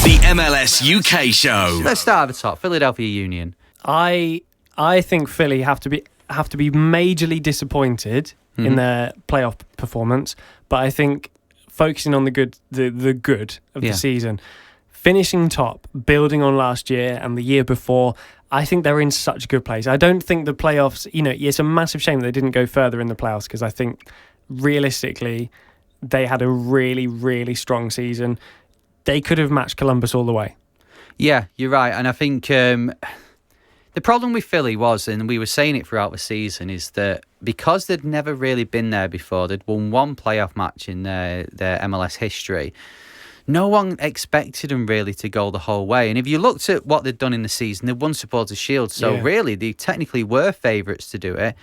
The MLS UK show. Let's start at the top. Philadelphia Union. I think Philly have to be majorly disappointed in their playoff performance, but I think focusing on the good of the season, finishing top, building on last year and the year before, I think they're in such a good place. I don't think the playoffs, it's a massive shame they didn't go further in the playoffs, because I think realistically they had a really, really strong season. They could have matched Columbus all the way. Yeah, you're right. And I think the problem with Philly was, and we were saying it throughout the season, is that because they'd never really been there before, they'd won one playoff match in their MLS history, no one expected them really to go the whole way. And if you looked at what they'd done in the season, they'd won Supporters' Shield. So really, they technically were favourites to do it,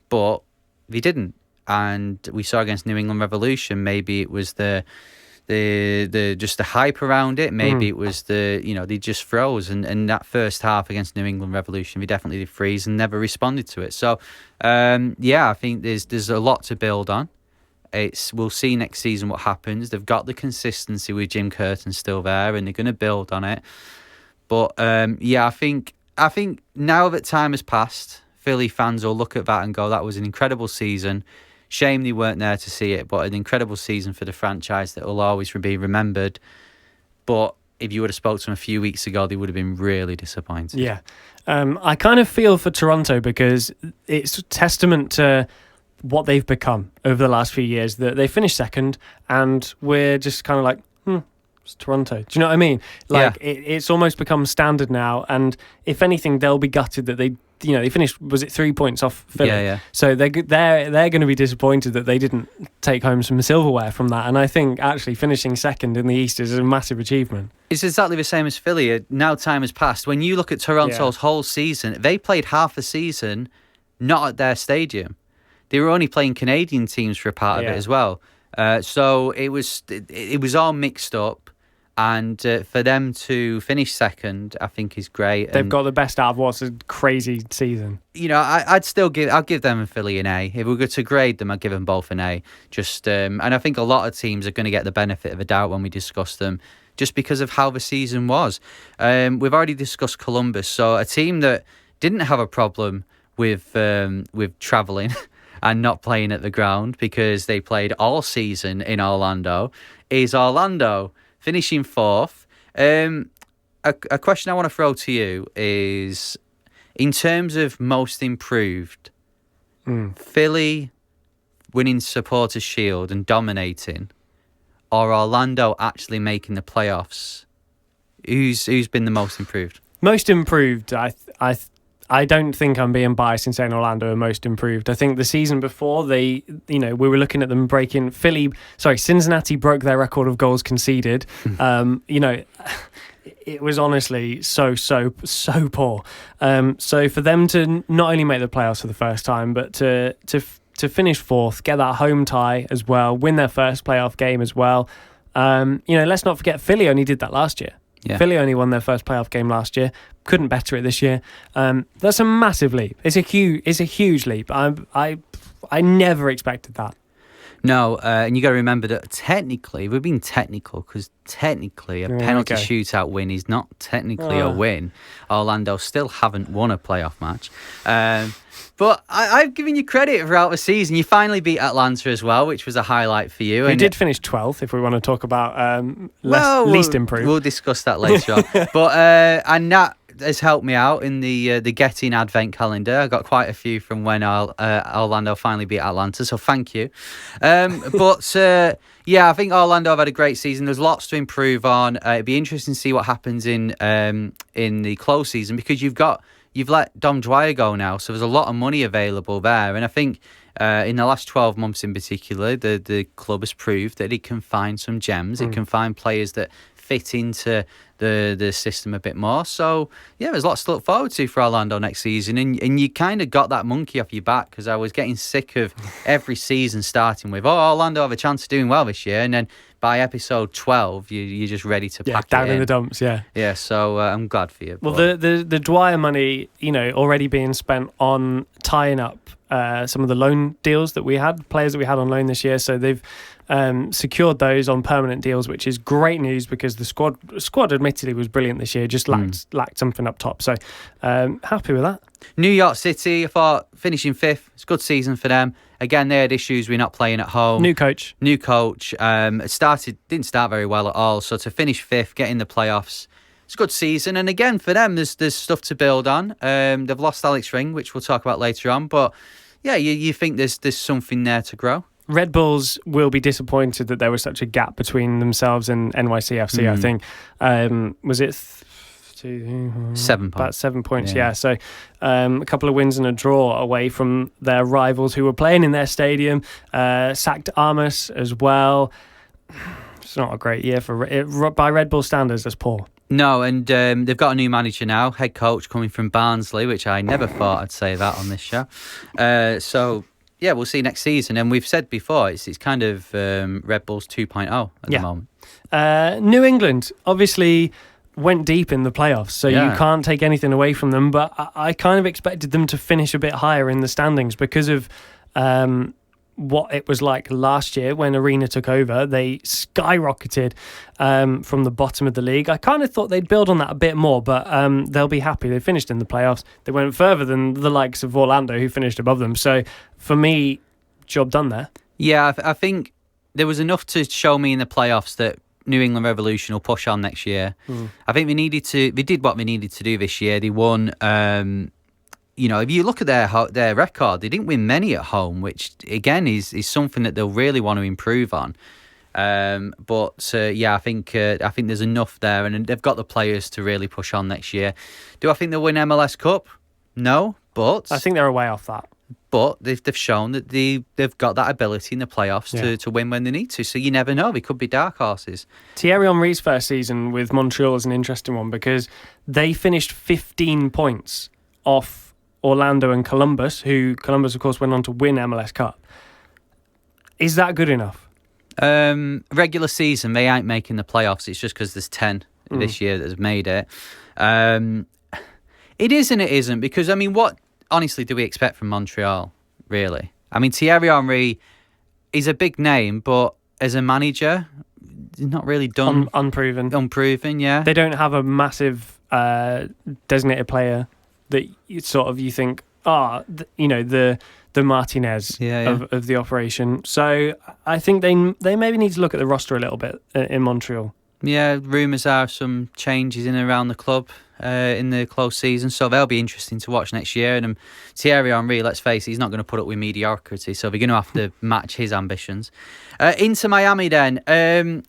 but they didn't. And we saw against New England Revolution, maybe it was the just the hype around it. Maybe it was they just froze. And that first half against New England Revolution, they definitely did freeze and never responded to it. So, I think there's a lot to build on. We'll see next season what happens. They've got the consistency with Jim Curtin still there, and they're going to build on it. But I think now that time has passed, Philly fans will look at that and go, that was an incredible season. Shame they weren't there to see it, but an incredible season for the franchise that will always be remembered. But if you would have spoke to them a few weeks ago, they would have been really disappointed. Yeah. I kind of feel for Toronto, because it's a testament to what they've become over the last few years, that they finished second and we're just kind of like, it's Toronto. Do you know what I mean? It's almost become standard now, and if anything, they'll be gutted that they finished, was it 3 points off Philly? Yeah. So they're going to be disappointed that they didn't take home some silverware from that. And I think actually finishing second in the East is a massive achievement. It's exactly the same as Philly. Now time has passed. When you look at Toronto's whole season, they played half the season not at their stadium. They were only playing Canadian teams for a part of it as well. So it was all mixed up. And for them to finish second, I think is great. They've got the best out of what's a crazy season. I'll give them and Philly an A. If we were to grade them, I'd give them both an A. And I think a lot of teams are going to get the benefit of a doubt when we discuss them, just because of how the season was. We've already discussed Columbus, so a team that didn't have a problem with travelling and not playing at the ground because they played all season in Orlando is Orlando. Finishing fourth. A question I want to throw to you is, in terms of most improved, Philly winning Supporters' Shield and dominating, or Orlando actually making the playoffs? Who's been the most improved? Most improved, I don't think I'm being biased in saying Orlando are most improved. I think the season before, we were looking at them breaking Cincinnati broke their record of goals conceded. It was honestly so poor. So for them to not only make the playoffs for the first time, but to finish fourth, get that home tie as well, win their first playoff game as well. Let's not forget Philly only did that last year. Yeah. Philly only won their first playoff game last year. Couldn't better it this year. That's a massive leap. It's a huge leap. I never expected that. No, and you got to remember that technically, we're being technical, because technically a penalty shootout win is not technically a win. Orlando still haven't won a playoff match. But I've given you credit throughout the season. You finally beat Atlanta as well, which was a highlight for you. We did finish 12th, if we want to talk about least improved. We'll discuss that later on. But and that has helped me out in the Getting Advent calendar. I got quite a few from when Orlando finally beat Atlanta, so thank you. I think Orlando have had a great season. There's lots to improve on. It'd be interesting to see what happens in the close season, because you've let Dom Dwyer go now, so there's a lot of money available there. And I think in the last 12 months in particular, the club has proved that it can find some gems. It can find players that fit into the system a bit more. So, there's lots to look forward to for Orlando next season. And you kind of got that monkey off your back, because I was getting sick of every season starting with, Orlando have a chance of doing well this year. And then by episode 12, you're just ready to pack down it in the dumps, Yeah, so I'm glad for you. Well, the Dwyer money, already being spent on tying up some of the loan deals that we had, players that we had on loan this year. So they've secured those on permanent deals, which is great news because the squad admittedly was brilliant this year, just lacked something up top. So happy with that. New York City, I thought, finishing 5th. It's a good season for them. Again, they had issues with not playing at home. New coach. Didn't start very well at all. So to finish 5th, get in the playoffs, it's a good season. And again, for them, there's stuff to build on. They've lost Alex Ring, which we'll talk about later on. But yeah, you think there's something there to grow. Red Bulls will be disappointed that there was such a gap between themselves and NYCFC, I think. Was it 7 points? About 7 points, yeah. So a couple of wins and a draw away from their rivals who were playing in their stadium. Sacked Armas as well. It's not a great year by Red Bull standards. That's poor. No, and they've got a new manager now, head coach coming from Barnsley, which I never thought I'd say that on this show. So yeah, we'll see next season. And we've said before, it's kind of Red Bulls 2.0 at the moment. New England, obviously, went deep in the playoffs, so you can't take anything away from them. But I kind of expected them to finish a bit higher in the standings because of what it was like last year when Arena took over. They skyrocketed from the bottom of the league. I kind of thought they'd build on that a bit more, but they'll be happy. They finished in the playoffs. They went further than the likes of Orlando, who finished above them. So for me, job done there. Yeah, I think there was enough to show me in the playoffs that New England Revolution will push on next year. I think they did what they needed to do this year. They won. If you look at their record, they didn't win many at home, which again is something that they'll really want to improve on. I think there's enough there, and they've got the players to really push on next year. Do I think they'll win MLS Cup? No, but I think they're a way off that. But they've shown that they've got that ability in the playoffs to win when they need to. So you never know; they could be dark horses. Thierry Henry's first season with Montreal is an interesting one because they finished 15 points off Orlando and Columbus, Columbus, of course, went on to win MLS Cup. Is that good enough? Regular season, they ain't making the playoffs. It's just because there's 10 this year that have made it. It is and it isn't, because, I mean, what, honestly, do we expect from Montreal, really? I mean, Thierry Henry is a big name, but as a manager, he's not really done... Unproven, yeah. They don't have a massive designated player that you think, the Martinez of the operation. So I think they maybe need to look at the roster a little bit in Montreal. Yeah, rumours are some changes in and around the club in the close season, so they'll be interesting to watch next year. And Thierry Henry, let's face it, he's not going to put up with mediocrity, so they're going to have to match his ambitions. Into Miami then.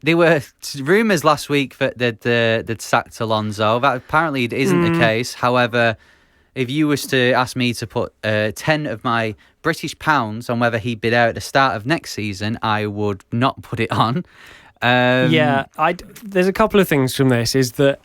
There were rumours last week that they'd sacked Alonso. That apparently isn't the case. However, if you was to ask me to put 10 of my British pounds on whether he'd bid out at the start of next season, I would not put it on. There's a couple of things from this. Is that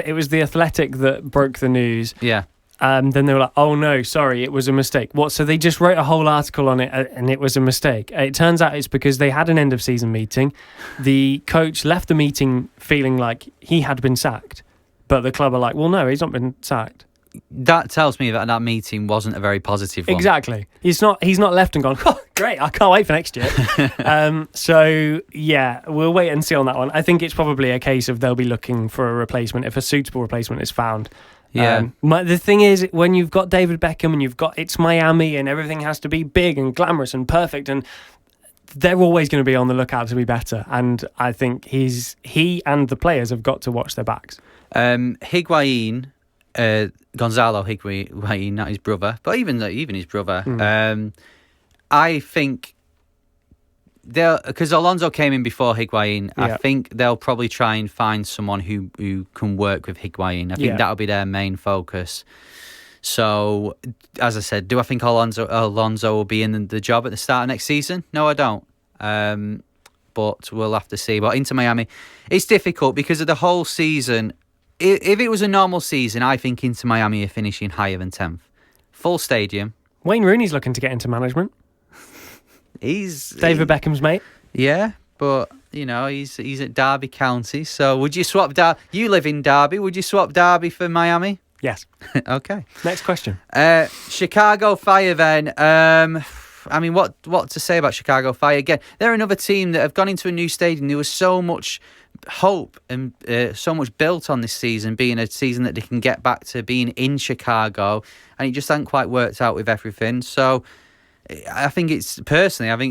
it was The Athletic that broke the news. Yeah. Then they were like, oh no, sorry, it was a mistake. What? So they just wrote a whole article on it and it was a mistake. It turns out it's because they had an end of season meeting. The coach left the meeting feeling like he had been sacked, but the club are like, well, no, he's not been sacked. That tells me that meeting wasn't a very positive one. Exactly. He's not left and gone, oh, great, I can't wait for next year. So, yeah, we'll wait and see on that one. I think it's probably a case of they'll be looking for a replacement if a suitable replacement is found. Yeah. The thing is, when you've got David Beckham and it's Miami and everything has to be big and glamorous and perfect, and they're always going to be on the lookout to be better. And I think he and the players have got to watch their backs. Higuain, Gonzalo Higuain, not his brother, but even his brother. I think because Alonso came in before Higuain, I think they'll probably try and find someone who can work with Higuain. I think that'll be their main focus. So, as I said, do I think Alonso will be in the job at the start of next season? No, I don't. But we'll have to see. But into Miami, it's difficult because of the whole season. If it was a normal season, I think Inter Miami are finishing higher than 10th. Full stadium. Wayne Rooney's looking to get into management. He's David Beckham's mate. Yeah, but he's at Derby County. So would you swap You live in Derby. Would you swap Derby for Miami? Yes. Okay. Next question. Chicago Fire then. I mean, what to say about Chicago Fire? Again, they're another team that have gone into a new stadium. There was so much hope and so much built on this season being a season that they can get back to being in Chicago, and it just hasn't quite worked out with everything. So I think it's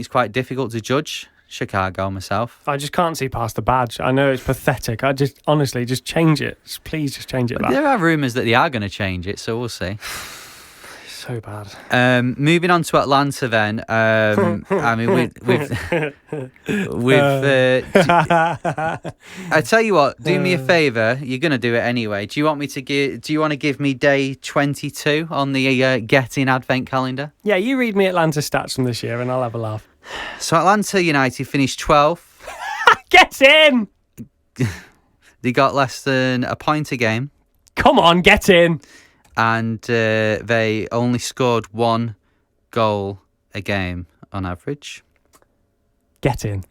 quite difficult to judge Chicago myself. I just can't see past the badge. I know it's pathetic. I just honestly just change it. Please just change it back. There are rumours that they are going to change it, so we'll see. So bad. Moving on to Atlanta then. I mean, I tell you what, do me a favour. You're going to do it anyway. Do you want to give me day 22 on the Get In Advent calendar? Yeah, you read me Atlanta stats from this year and I'll have a laugh. So Atlanta United finished 12th. Get in! They got less than a point a game. Come on, get in! And they only scored 1 goal a game on average. Get in.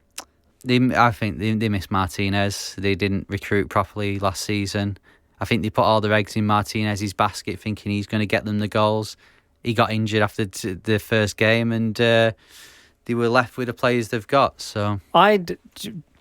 I think they missed Martinez. They didn't recruit properly last season. I think they put all their eggs in Martinez's basket thinking he's going to get them the goals. He got injured after the first game and they were left with the players they've got. So,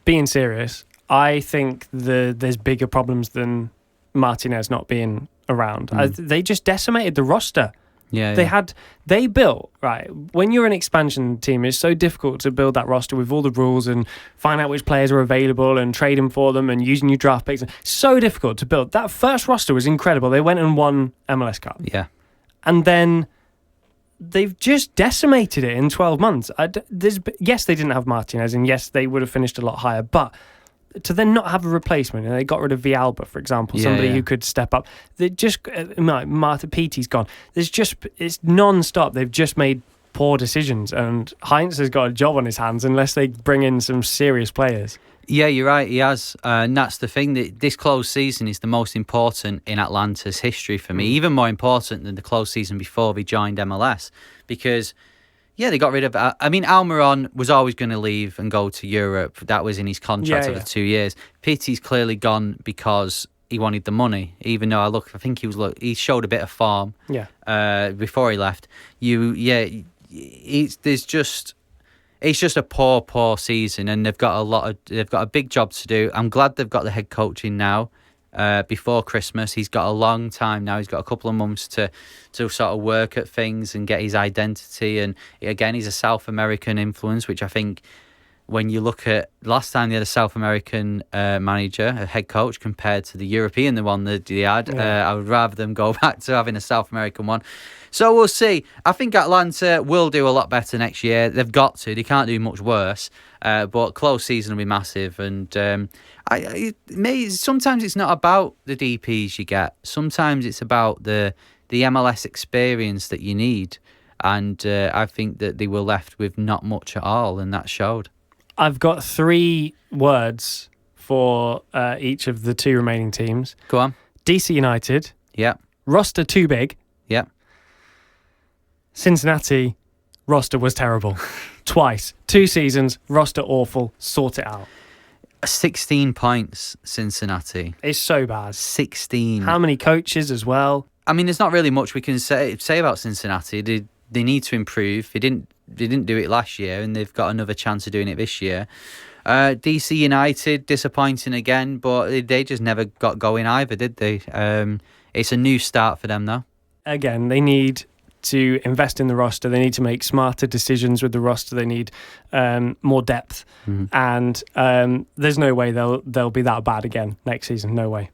being serious, I think there's bigger problems than Martinez not being around. They just decimated the roster. They built, right, when you're an expansion team, it's so difficult to build that roster with all the rules and find out which players are available and trade them for them and using your draft picks. So difficult to build. That first roster was incredible. They went and won MLS Cup. Yeah. And then they've just decimated it in 12 months. Yes, they didn't have Martinez, and yes, they would have finished a lot higher, but to then not have a replacement, and they got rid of Villalba, for example, somebody who could step up. They just Marta Petey's gone. It's non-stop. They've just made poor decisions, and Heinz has got a job on his hands unless they bring in some serious players. Yeah, you're right. He has, and that's the thing. That this closed season is the most important in Atlanta's history for me. Even more important than the closed season before they joined MLS, because. Yeah, they got rid of... I mean, Almiron was always going to leave and go to Europe. That was in his contract over 2 years. Petey's clearly gone because he wanted the money, even though I think he showed a bit of form before he left. It's just a poor season, and they've got a big job to do. I'm glad they've got the head coach in now. Before Christmas, he's got a long time now. He's got a couple of months to sort of work at things and get his identity. And again, he's a South American influence, which I think when you look at last time they had a South American manager, a head coach, compared to the European, the one that they had, I would rather them go back to having a South American one. So we'll see. I think Atlanta will do a lot better next year. They've got to. They can't do much worse. But close season will be massive. And sometimes it's not about the DPs you get. Sometimes it's about the MLS experience that you need. And I think that they were left with not much at all, and that showed. I've got 3 words for each of the 2 remaining teams. Go on. DC United. Yeah. Roster too big. Yeah. Cincinnati, roster was terrible. Twice. 2 seasons, roster awful. Sort it out. 16 points, Cincinnati. It's so bad. 16. How many coaches as well? I mean, there's not really much we can say about Cincinnati. They need to improve. They didn't do it last year, and they've got another chance of doing it this year. DC United, disappointing again, but they just never got going either, did they? It's a new start for them, though. Again, they need to invest in the roster. They need to make smarter decisions with the roster. They need more depth. And there's no way they'll be that bad again next season. No way.